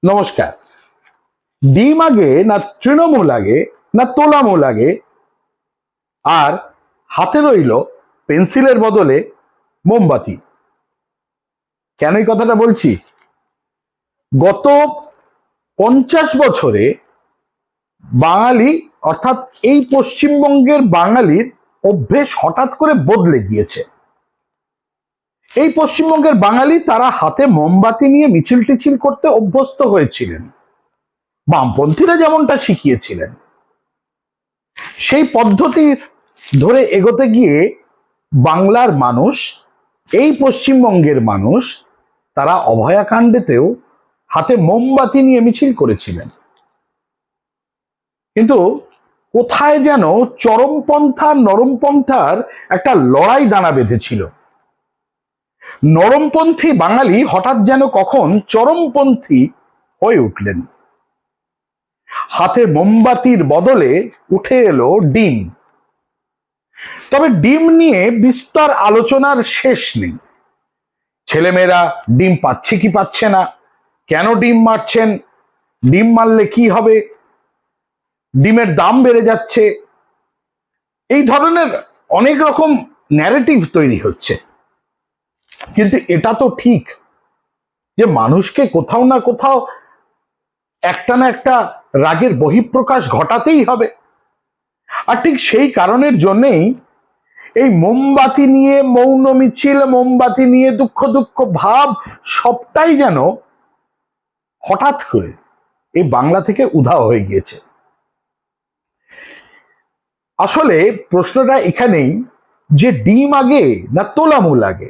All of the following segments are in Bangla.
নমস্কার। ডিম আগে না তৃণমূল আগে না তোলামূল আগে, আর হাতে রইল পেন্সিলের বদলে মোমবাতি। কেন এই কথাটা বলছি? গত 50 বছরে বাঙালি অর্থাৎ এই পশ্চিমবঙ্গের বাঙালির অভ্যেস হঠাৎ করে বদলে গিয়েছে। এই পশ্চিমবঙ্গের বাঙালি তারা হাতে মোমবাতি নিয়ে মিছিল টিছিল করতে অভ্যস্ত হয়েছিলেন, বামপন্থীরা যেমনটা শিখিয়েছিলেন। সেই পদ্ধতির ধরে এগোতে গিয়ে বাংলার মানুষ, এই পশ্চিমবঙ্গের মানুষ, তারা অভয়াকাণ্ডেতেও হাতে মোমবাতি নিয়ে মিছিল করেছিলেন। কিন্তু কোথায় যেন চরমপন্থা নরমপন্থার একটা লড়াই দানা বেঁধেছিল। নরমপন্থী বাঙালি হঠাৎ যেন কখন চরমপন্থী হয়ে উঠলেন। হাতে মোমবাতির বদলে উঠে এলো ডিম। তবে ডিম নিয়ে বিস্তর আলোচনার শেষ নেই। ছেলেমেয়েরা ডিম পাচ্ছে কি পাচ্ছে না, কেন ডিম মারছেন, ডিম মারলে কি হবে, ডিমের দাম বেড়ে যাচ্ছে, এই ধরনের অনেক রকম ন্যারেটিভ তৈরি হচ্ছে। কিন্তু এটা তো ঠিক যে মানুষকে কোথাও না কোথাও একটা না একটা রাগের বহিঃপ্রকাশ ঘটাতেই হবে। আর ঠিক সেই কারণের জন্যেই এই মোমবাতি নিয়ে মৌন মিছিল, মোমবাতি নিয়ে দুঃখ দুঃখ ভাব, সবটাই যেন হঠাৎ করে এই বাংলা থেকে উধাও হয়ে গিয়েছে। আসলে প্রশ্নটা এখানেই যে ডিম আগে না তোলামূল আগে।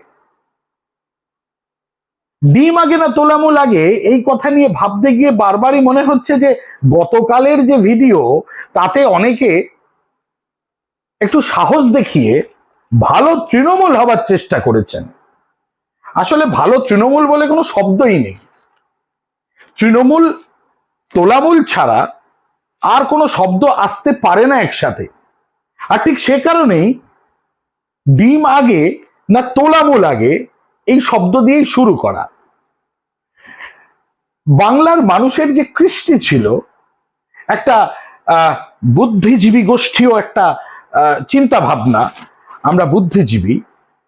ডিম আগে না তোলামূল আগে এই কথা নিয়ে ভাবতে গিয়ে বারবারই মনে হচ্ছে যে গতকালের যে ভিডিও, তাতে অনেকে একটু সাহস দেখিয়ে ভালো তৃণমূল হবার চেষ্টা করেছেন। আসলে ভালো তৃণমূল বলে কোনো শব্দই নেই। তৃণমূল তোলামূল ছাড়া আর কোনো শব্দ আসতে পারে না একসাথে। আর ঠিক সে কারণেই ডিম আগে না তোলামূল আগে এই শব্দ দিয়েই শুরু করা। বাংলার মানুষের যে কৃষ্টি ছিল, একটা বুদ্ধিজীবী গোষ্ঠীও একটা চিন্তা ভাবনা। আমরা বুদ্ধিজীবী,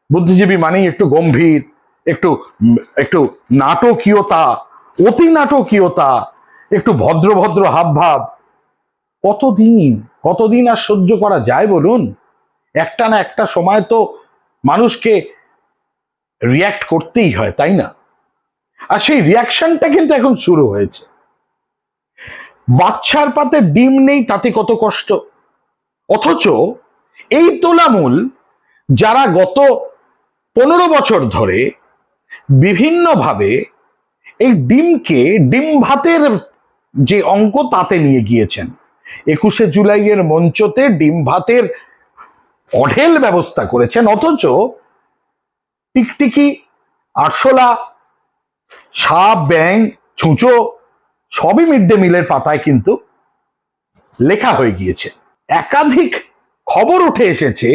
বুদ্ধিজীবী মানেই একটু গম্ভীর, একটু একটু নাটকীয়তা, অতি নাটকীয়তা, একটু ভদ্র ভদ্র হাবভাব। কতদিন আর সহ্য করা যায় বলুন? একটা না একটা সময় তো মানুষকে রিয়াক্ট করতেই হয়, তাই না? আর সেই রিয়াকশনটা কিন্তু এখন শুরু হয়েছে। বাচ্চার পাতে ডিম নেই, তাতে কত কষ্ট। অথচ এই তোলামূল যারা গত 15 বছর ধরে বিভিন্নভাবে এই ডিমকে, ডিম ভাতের যে অঙ্ক তাতে নিয়ে গিয়েছেন, 21শে জুলাইয়ের মঞ্চতে ডিম ভাতের অঢেল ব্যবস্থা করেছেন। অথচ টিকটিকি, আরশোলা, সাপ, ব্যাং, ছুঁচো সবই মিড ডে মিলের পাতায় কিন্তু লেখা হয়ে গিয়েছে। একাধিক খবর উঠে এসেছে,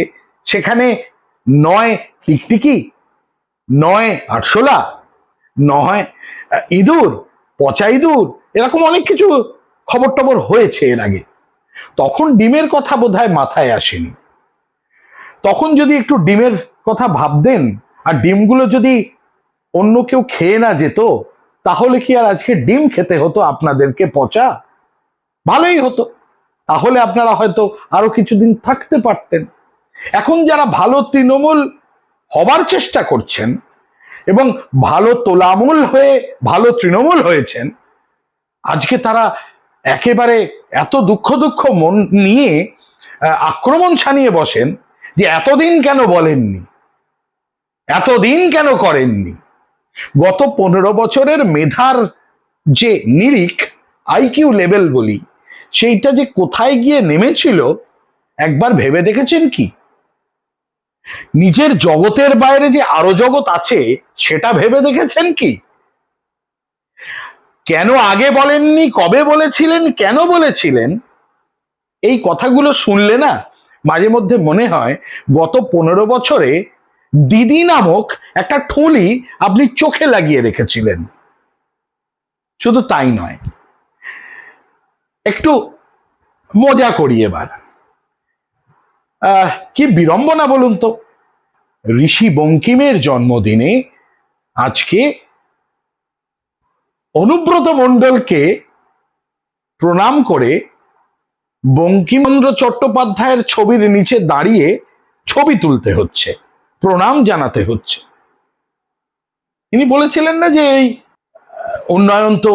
সেখানে নয় টিকটিকি, নয় আরশোলা, নয় ইঁদুর, পচা ইঁদুর, এরকম অনেক কিছু খবর টবর হয়েছে এর আগে। তখন ডিমের কথা বোধহয় মাথায় আসেনি। তখন যদি একটু ডিমের কথা ভাবতেন, আর ডিমগুলো যদি অন্য কেউ খেয়ে না যেত, তাহলে কি আর আজকে ডিম খেতে হতো আপনাদেরকে পচা? ভালোই হতো, তাহলে আপনারা হয়তো আরো কিছুদিন থাকতে পারতেন। এখন যারা ভালো তৃণমূল হবার চেষ্টা করছেন এবং ভালো তোলামূল হয়ে ভালো তৃণমূল হয়েছেন, আজকে তারা একেবারে এত দুঃখ মন নিয়ে আক্রমণ ছানিয়ে বসেন যে এতদিন কেন বলেননি, এতদিন কেন করেননি। গত 15 বছরের মেধার যে নিরিখ, আইকিউ লেভেল বলি, সেইটা যে কোথায় গিয়ে নেমেছিল একবার ভেবে দেখেছেন কি? নিজের জগতের বাইরে যে আরো জগৎ আছে সেটা ভেবে দেখেছেন কি? কেন আগে বলেননি, কবে বলেছিলেন, কেন বলেছিলেন, এই কথাগুলো শুনলে না মাঝে মধ্যে মনে হয় গত 15 বছরে দিদি নামক একটা ঠুলি আপনি চোখে লাগিয়ে রেখেছিলেন। শুধু তাই নয়, একটু মজা করি এবার। কি বিড়ম্বনা বলুন তো, ঋষি বঙ্কিমের জন্মদিনে আজকে অনুব্রত মণ্ডলকে প্রণাম করে বঙ্কিমচন্দ্র চট্টোপাধ্যায়ের ছবির নিচে দাঁড়িয়ে ছবি তুলতে হচ্ছে, প্রণাম জানাতে হচ্ছে। তিনি বলেছিলেন না যে এই উন্নয়ন তো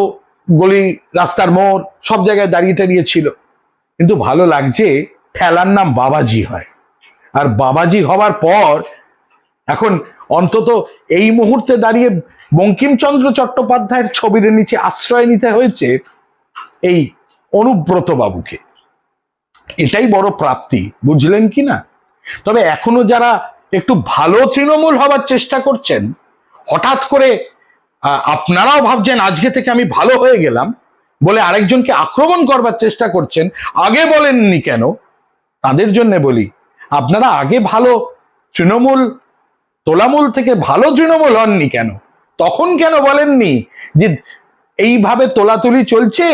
গলি রাস্তার মোড় সব জায়গায় দাঁড়িয়ে টাড়িয়ে ছিল, কিন্তু ভালো লাগছে ঠেলার নাম বাবাজি হয়। আর বাবাজি হওয়ার পর এখন অন্তত এই মুহূর্তে দাঁড়িয়ে বঙ্কিমচন্দ্র চট্টোপাধ্যায়ের ছবির নিচে আশ্রয় নিতে হয়েছে এই অনুব্রত বাবুকে। এটাই বড় প্রাপ্তি, বুঝলেন কি না? তবে এখনো যারা একটু ভালো তৃণমূল হবার চেষ্টা করছেন, হঠাৎ করে আপনারাও ভাবছেন আজকে থেকে আমি ভালো হয়ে গেলাম বলে আরেকজনকে আক্রমণ করবার চেষ্টা করছেন, আগে বলেননি কেন? তাদের জন্য বলি, আপনারা আগে ভালো তৃণমূল, তোলামূল থেকে ভালো তৃণমূল হননি কেন? তখন কেন বলেননি যে এইভাবে তোলাতুলি চলছে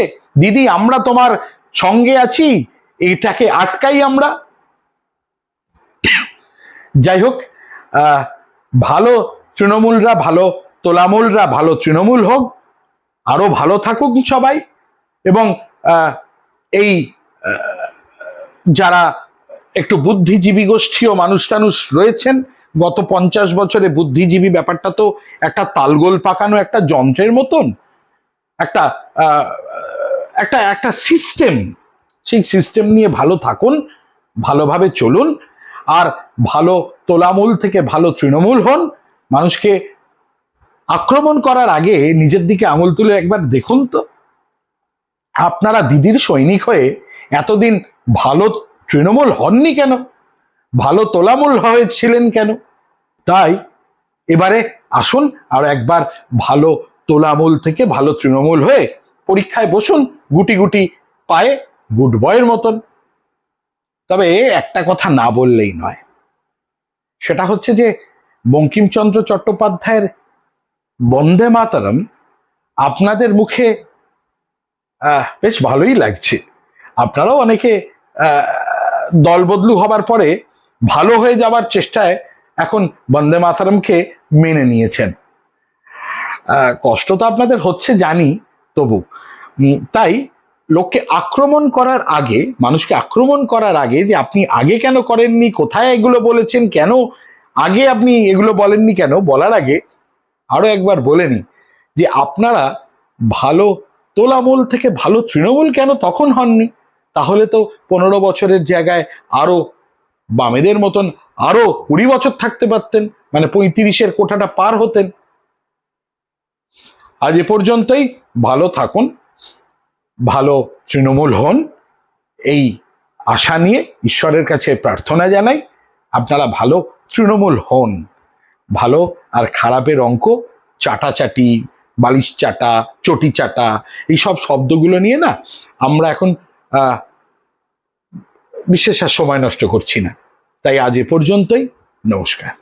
দিদি, আমরা তোমার সঙ্গে আছি, এটাকে আটকাই আমরা? যাই হোক, ভালো তৃণমূলরা, ভালো তোলামূলরা ভালো তৃণমূল হোক, আরো ভালো থাকুক সবাই। এবং এই যারা একটু বুদ্ধিজীবী গোষ্ঠীও মানুষ টানুষ রয়েছেন, গত 50 বছরে বুদ্ধিজীবী ব্যাপারটা তো একটা তালগোল পাকানো একটা যন্ত্রের মতন, একটা একটা একটা সিস্টেম। সেই সিস্টেম নিয়ে ভালো থাকুন, ভালোভাবে চলুন, আর ভালো তোলামূল থেকে ভালো তৃণমূল হন। মানুষকে আক্রমণ করার আগে নিজের দিকে আঙুল তুলে একবার দেখুন তো, আপনারা দিদির সৈনিক হয়ে এতদিন ভালো তৃণমূল হননি কেন? ভালো তোলামূল হয়েছিলেন কেন? তাই এবারে আসুন আর একবার ভালো তোলামূল থেকে ভালো তৃণমূল হয়ে পরীক্ষায় বসুন, গুটি গুটি পায়ে গুড বয়ের মতন। তবে একটা কথা না বললেই নয়, সেটা হচ্ছে যে বঙ্কিমচন্দ্র চট্টোপাধ্যায়ের বন্দে মাতরম আপনাদের মুখে বেশ ভালোই লাগছে। আপনারাও অনেকে দল বদলু হবার পরে ভালো হয়ে যাবার চেষ্টায় এখন বন্দে মাতরমকে মেনে নিয়েছেন। কষ্ট তো আপনাদের হচ্ছে জানি, তবু তাই লোককে আক্রমণ করার আগে, মানুষকে আক্রমণ করার আগে যে আপনি আগে কেন করেননি, কোথায় এগুলো বলেছেন, কেন আগে আপনি এগুলো বলেননি কেন, বলার আগে আরো একবার বলে নি যে আপনারা ভালো তোলামূল থেকে ভালো তৃণমূল কেন তখন হননি? তাহলে তো 15 বছরের জায়গায় আরো বামেদের মতন আরো 20 বছর থাকতে পারতেন, মানে 35-এর কোঠাটা পার হতেন। আজ এ পর্যন্তই। ভালো থাকুন, ভালো তৃণমূল হন, এই আশা নিয়ে ঈশ্বরের কাছে প্রার্থনা জানাই আপনারা ভালো তৃণমূল হন। ভালো আর খারাপের অঙ্ক চাটাচাটি, বালিশ চাটা, চটি চাটা, এইসব শব্দগুলো নিয়ে না আমরা এখন বিশেষ আর সময় নষ্ট করছি না। তাই আজ এ পর্যন্তই। নমস্কার।